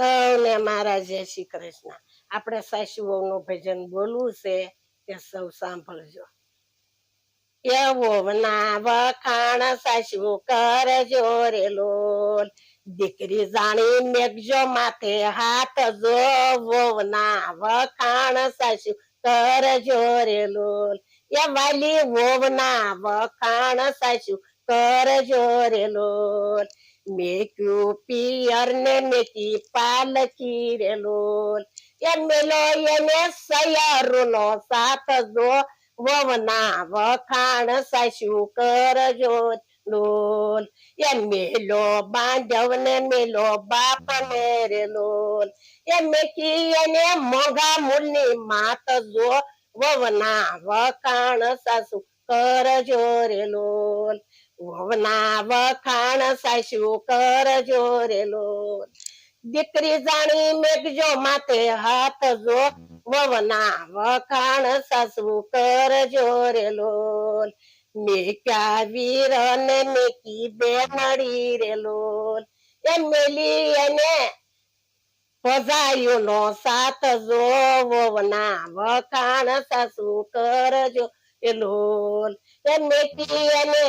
સૌને મારા જય શ્રી કૃષ્ણ. આપણે સાસુઓનું ભજન બોલવું છે તે સૌ સાંભળજો. એવો ના વખાણ સાસુ કરજો રે લોલ, દીકરી જાણી મેઘજો માથે હાથ જો વોવના વખાણ સાસુ કરજો રે લોલ, એ વાલી વોવના વખાણ સાસુ કરજો રે લોલ. મેક્યું પિયર ને મેકી પાલકી રે લોલ, એ મેલો એને સયારું નો સાથ જો વવના વખાણ સાસુ કરજો લોલ. એ મેલો બાંધવ ને મેલો બાપ ને રે લોલ, એ મેકી એને મોંઘા મૂલની માત જો વવના વખાણ સાસુ કરજો રે લોલ. વવના વખાણ સાસુ કરજો રે લોલ, દીકરી જાણી મેઘજો માથે હાથ જો વવના વખાણ સાસુ કરજો રે લોલ. મેક્યા વીર ને મેકી બેનડી રે લોલ, એ મેલી એને ભજાયું નો સાથ જો વવના વખાણ સાસુ કરજો રે લોલ. એ મેકી એને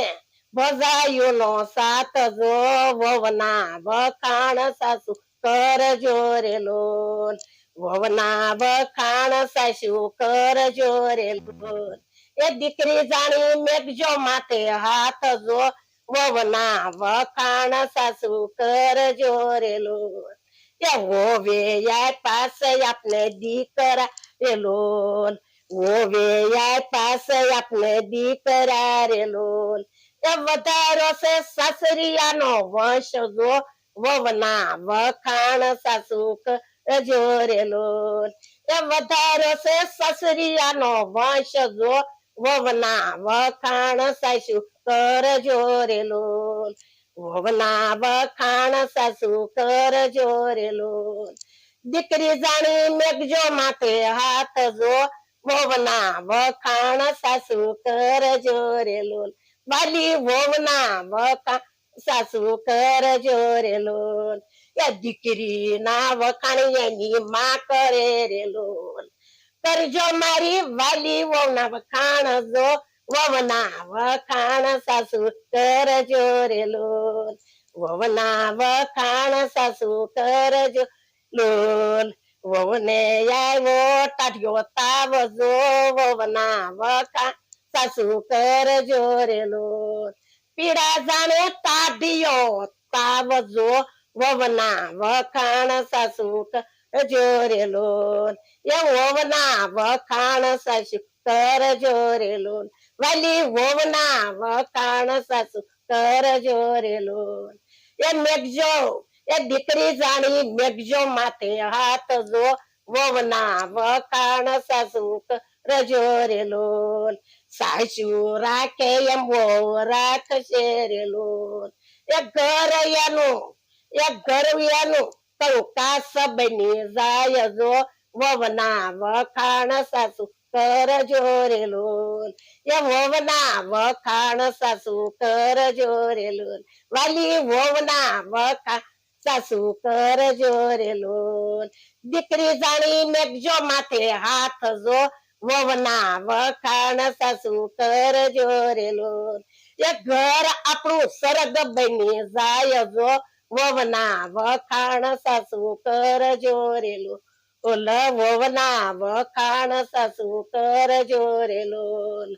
ભજાયું નો સાથ જો વવના વખાણ સાસુ કરજો રે લોલ. વવના વખાણ સાસુ કરજો રે લોલ, એ દીકરી જાણી મેઘજો માથે હાથ જો વવના વખાણ સાસુ કરજો રે લોલ. એ હોવે યાર પાસે આપને દીકરા રે લોલ, હોવે યાર પાસે આપને દીકરા રે લોલ. એ વધારો છે સાસરિયાનો વંશ જો વવના વખાણ સાસુ કરજો રે લોલ. એ વધારો છે સાસરિયાનો વંશ જો વવના વખાણ સાસુ કરજો રે લોલ. વવના વખાણ સાસુ કરજો રે લોલ, દીકરી જાણી મેઘજો માથે હાથ જો વવના વખાણ સાસુ કરજો રે લોલ. વાલી વોવના વખાણ સાસુ કરજો રે લોલ, એ દીકરી ના વખાણ એની માં કરે રે લોલ. કરજો મારી વાલી વોવના વખાણ જો વવના વખાણ સાસુ કરજો રે લોલ. વવના વખાણ સાસુ કરજો લોલ. વવને આવ્યો ટાઢ્યો તાવ જો વવના વખાણ સાસુ કરજો રે લોલ. પીડા જાણે તાઢિયો તાવ જો વવના વખાણ સાસુ કરજો રે લોલ. એ વવના વખાણ સાસુ કરજો રે લોલ, વાલી વોવના વખાણ સાસુ કરજો રે લોલ. એ મેઘજો એ દીકરી જાણી મેઘજો માથે હાથ જો વવના વખાણ સાસુ કરજો રે લોલ. સાસુ રાખે એમ વહુ રાખશે રે લોલ, એ ઘર એનું કંકાસ બની જાય જો વવના વખાણ સાસુ કરજો રે લોલ. એ વવના વખાણ સાસુ કરજો રે લોલ, વાલી વોવના વખાણ સાસુ કરજો રે લોલ. દીકરી જાણી મેઘજો માથે હાથ જો વવના વખાણ સાસુ કરજો રે લોલ. એ ઘર આપણું સ્વર્ગ બની જાય જો વવના વખાણ સાસુ કરજો રે લોલ. ઓલ વવના વખાણ સાસુ કરજો રે લોલ.